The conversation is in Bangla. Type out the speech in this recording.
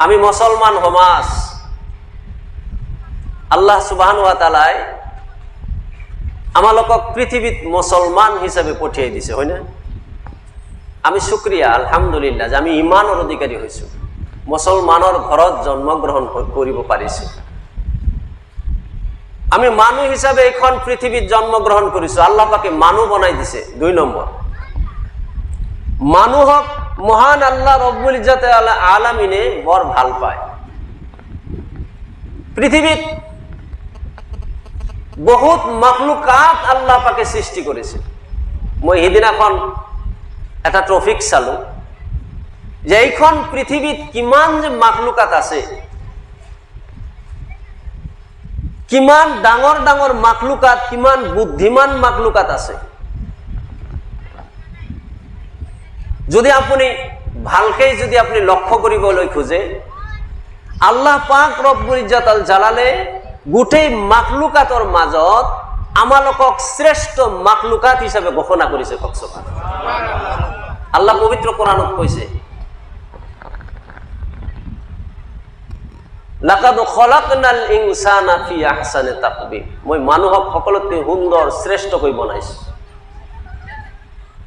আমি মুসলমান সমাজ আল্লাহ সুবহানাহু ওয়া তাআলাই আমালোকক পৃথিবীত মুসলমান হিসাবে পঠিয়াই দিছে, হয় না? আমি শুক্রিয়া আলহামদুলিল্লাহ যে আমি ইমানৰ অধিকাৰী হৈছো, মুসলমানৰ ঘৰত জন্মগ্ৰহণ কৰিব পাৰিছো। আমি মানুহ হিসাবে এখন পৃথিবীত জন্মগ্রহণ করেছো, আল্লাহ পাকে মানুহ বনাই দিছে। 2 নম্বর, মানুহক মহান আল্লাহ রব্বুল ইজ্জতে আলামিনে বৰ ভাল পায়। পৃথিবীত বহুত মাখলুকাত আল্লাহ পাকে সৃষ্টি করেছে। মই সিদিনাখন এটা ট্ৰফিক চালো যে এইখন পৃথিবীত কিমান যে মাখলুকাত আছে, কিমান ডাঙৰ ডাঙৰ মাখলুকাত, কিমান বুদ্ধিমান মাখলুকাত আছে। যদি আপুনি ভালকে যদি আপনি লক্ষ্য কৰিবলৈ খোজে, আল্লাহ পাক ৰব্বুল ইজ্জত আল জালালে গোটেই মাখলুকাতৰ মাজত আমালোকক শ্ৰেষ্ঠ মাখলুকাত হিচাপে ঘোষণা কৰিছে। আল্লাহ পবিত্ৰ কোরআনত কৈছে, লাকাদ খলাকনাল ইনসানা ফি আহসানি তাকবীম, মই মানুহক সকলোতকৈ সুন্দৰ শ্ৰেষ্ঠকৈ বনাইছো।